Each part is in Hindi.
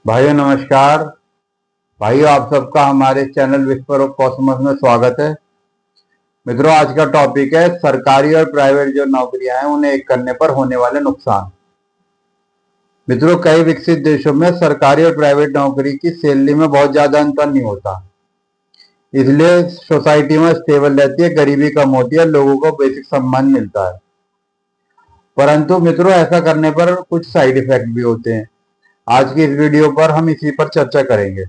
भाइयों नमस्कार। भाइयों आप सबका हमारे चैनल विस्पर ऑफ कॉस्मोस में स्वागत है। मित्रों आज का टॉपिक है सरकारी और प्राइवेट जो नौकरियां हैं उन्हें एक करने पर होने वाले नुकसान। मित्रों कई विकसित देशों में सरकारी और प्राइवेट नौकरी की सैलरी में बहुत ज्यादा अंतर नहीं होता, इसलिए सोसाइटी में स्टेबल रहती है, गरीबी कम होती है, लोगों को बेसिक सम्मान मिलता है। परंतु मित्रों ऐसा करने पर कुछ साइड इफेक्ट भी होते हैं। आज की इस वीडियो पर हम इसी पर चर्चा करेंगे।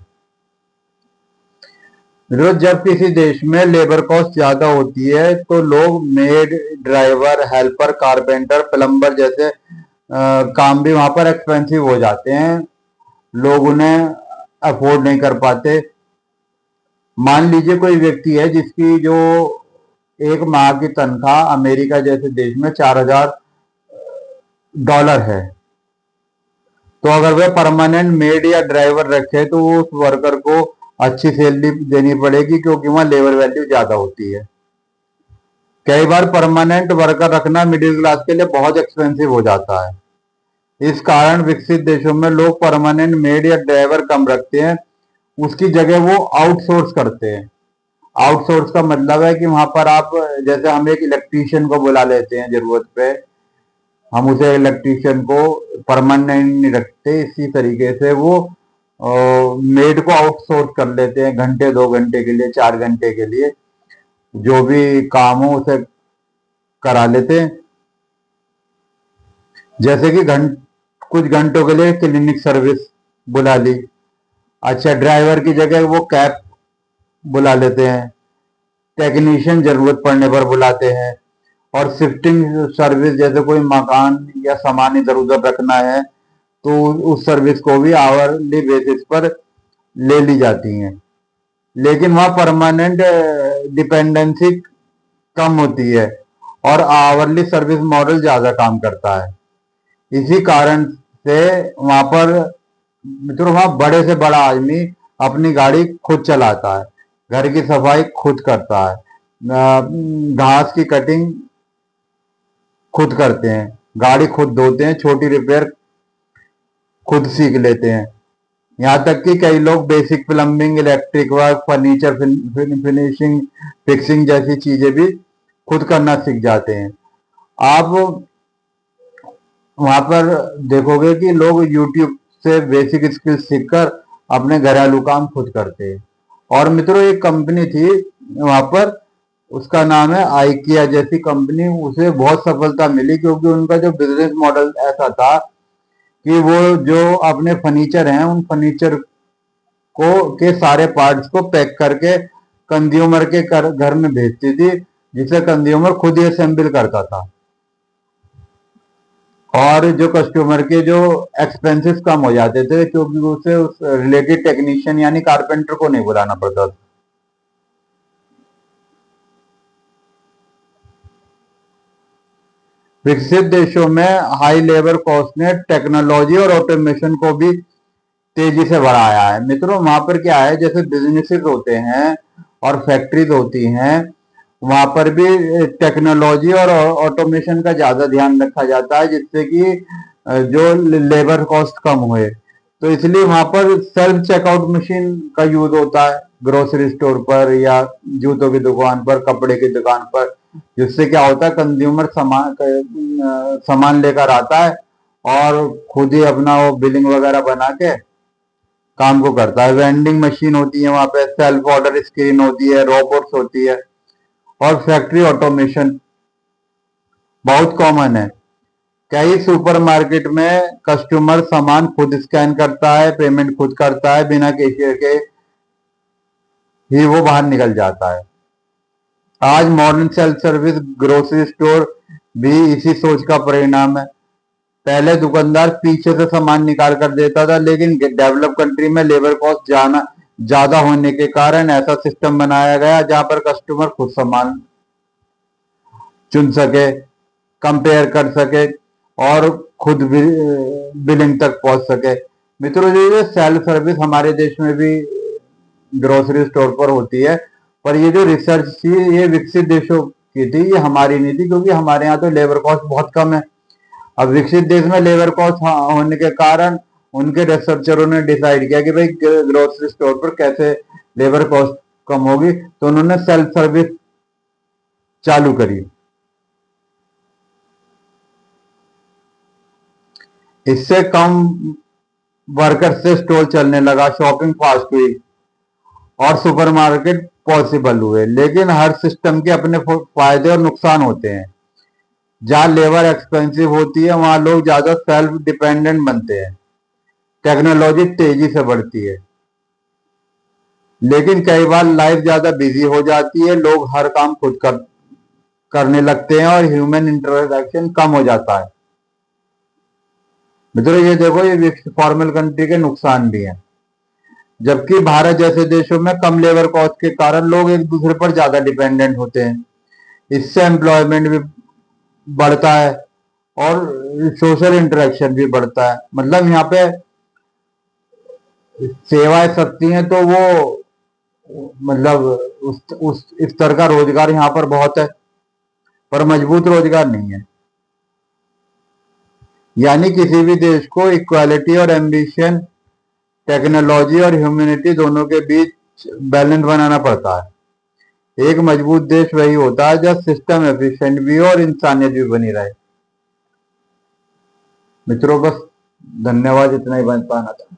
रोज जब किसी देश में लेबर कॉस्ट ज्यादा होती है तो लोग made, driver, helper, carpenter, plumber जैसे काम भी वहां पर एक्सपेंसिव हो जाते हैं। लोग उन्हें अफोर्ड नहीं कर पाते। मान लीजिए कोई व्यक्ति है जिसकी जो एक माह की तनख्वाह अमेरिका जैसे देश में $4000 है, तो अगर वह परमानेंट मेड या ड्राइवर रखे तो उस वर्कर को अच्छी सैलरी देनी पड़ेगी, क्योंकि वहां लेबर वैल्यू ज्यादा होती है। कई बार परमानेंट वर्कर रखना मिडिल क्लास के लिए बहुत एक्सपेंसिव हो जाता है। इस कारण विकसित देशों में लोग परमानेंट मेड या ड्राइवर कम रखते हैं, उसकी जगह वो आउटसोर्स करते हैं। आउटसोर्स का मतलब है कि वहां पर आप, जैसे हम एक इलेक्ट्रीशियन को बुला लेते हैं जरूरत पे, हम उसे इलेक्ट्रीशियन को परमानेंट नहीं रखते, इसी तरीके से वो मेड को आउटसोर्स कर लेते हैं घंटे, 2 घंटे के लिए, 4 घंटे के लिए, जो भी काम हो उसे करा लेते हैं। जैसे कि कुछ घंटों के लिए क्लिनिक सर्विस बुला ली। अच्छा, ड्राइवर की जगह वो कैब बुला लेते हैं, टेक्नीशियन जरूरत पड़ने पर बुलाते हैं, और शिफ्टिंग सर्विस जैसे कोई मकान या सामान इधर उधर रखना है तो उस सर्विस को भी आवरली बेसिस पर ले ली जाती हैं। लेकिन वहां परमानेंट डिपेंडेंसी कम होती है और आवरली सर्विस मॉडल ज्यादा काम करता है। इसी कारण से वहां पर मित्रों वहां बड़े से बड़ा आदमी अपनी गाड़ी खुद चलाता है, घर की सफाई खुद करता है, घास की कटिंग खुद करते हैं, गाड़ी खुद धोते हैं, छोटी रिपेयर खुद सीख लेते हैं। यहाँ तक कि कई लोग basic plumbing, electric work, furniture finishing, fixing जैसी चीजें भी खुद करना सीख जाते हैं। आप वहां पर देखोगे कि लोग YouTube से बेसिक स्किल्स सीखकर अपने घरेलू काम खुद करते हैं। और मित्रों एक कंपनी थी वहां पर, उसका नाम है आइकिया जैसी कंपनी, उसे बहुत सफलता मिली क्योंकि उनका जो बिजनेस मॉडल ऐसा था कि वो जो अपने फर्नीचर हैं उन फर्नीचर को के सारे पार्ट्स को पैक करके कंज्यूमर के घर में भेजती थी, जिसे कंज्यूमर खुद ही असेंबल करता था, और जो कस्टमर के जो एक्सपेंसेस कम हो जाते थे क्योंकि उसे उस रिलेटेड टेक्नीशियन यानी कारपेंटर को नहीं बुलाना पड़ता था। विकसित देशों में हाई लेबर कॉस्ट ने टेक्नोलॉजी और ऑटोमेशन को भी तेजी से बढ़ाया है। मित्रों वहां पर क्या है, जैसे बिजनेसेस होते हैं और फैक्ट्रीज होती हैं, वहां पर भी टेक्नोलॉजी और ऑटोमेशन का ज्यादा ध्यान रखा जाता है, जिससे कि जो लेबर कॉस्ट कम हुए। तो इसलिए वहां पर सेल्फ चेकआउट मशीन का यूज होता है ग्रोसरी स्टोर पर या जूतों की दुकान पर, कपड़े की दुकान पर, जिससे क्या होता है कंज्यूमर सामान लेकर आता है और खुद ही अपना वो बिलिंग वगैरह बना के काम को करता है। वेंडिंग मशीन होती है वहां पे, सेल्फ ऑर्डर स्क्रीन होती है, रोबोट्स होती है, और फैक्ट्री ऑटोमेशन बहुत कॉमन है। कई सुपरमार्केट में कस्टमर सामान खुद स्कैन करता है, पेमेंट खुद करता है, बिना कैशियर के ही वो बाहर निकल जाता है। आज modern self service grocery store भी इसी सोच का परिणाम है। पहले दुकानदार पीछे से सामान निकाल कर देता था, लेकिन डेवलप कंट्री में लेबर कॉस्ट ज्यादा होने के कारण ऐसा सिस्टम बनाया गया जहां पर कस्टमर खुद सामान चुन सके, कंपेयर कर सके और खुद भी बिलिंग तक पहुंच सके। मित्रों ये सेल्फ सर्विस हमारे देश में भी ग्रोसरी स्टोर पर होती है, पर ये जो रिसर्च थी ये विकसित देशों की थी, ये हमारी नहीं थी, क्योंकि हमारे यहाँ तो लेबर कॉस्ट बहुत कम है। अब विकसित देश में लेबर कॉस्ट होने के कारण उनके रिसर्चरों ने डिसाइड किया कि भाई ग्रोसरी स्टोर पर कैसे लेबर कॉस्ट कम होगी, तो उन्होंने सेल्फ सर्विस चालू करी। इससे कम वर्कर से स्टोर चलने लगा, शॉपिंग फास्ट हुई और सुपरमार्केट पॉसिबल हुए। लेकिन हर सिस्टम के अपने फायदे और नुकसान होते हैं। जहां लेबर एक्सपेंसिव होती है वहां लोग ज्यादा सेल्फ डिपेंडेंट बनते हैं, टेक्नोलॉजी तेजी से बढ़ती है। लेकिन कई बार लाइफ ज्यादा बिजी हो जाती है, लोग हर काम खुद करने लगते हैं और ह्यूमन इंटरेक्शन कम हो जाता है। मित्रों ये देखो, ये फॉर्मल कंट्री के नुकसान भी हैं। जबकि भारत जैसे देशों में कम लेबर कॉस्ट के कारण लोग एक दूसरे पर ज्यादा डिपेंडेंट होते हैं। इससे एम्प्लॉयमेंट भी बढ़ता है और सोशल इंटरेक्शन भी बढ़ता है। मतलब यहाँ पे सेवाएं सस्ती हैं तो वो मतलब उस स्तर का रोजगार यहाँ पर बहुत है, पर मजबूत रोजगार नहीं है। यानी किसी भी देश को इक्वालिटी और एम्बिशन, टेक्नोलॉजी और ह्यूमैनिटी दोनों के बीच बैलेंस बनाना पड़ता है। एक मजबूत देश वही होता है जब सिस्टम एफिशिएंट भी हो और इंसानियत भी बनी रहे। मित्रों बस धन्यवाद, इतना ही बन पाना था।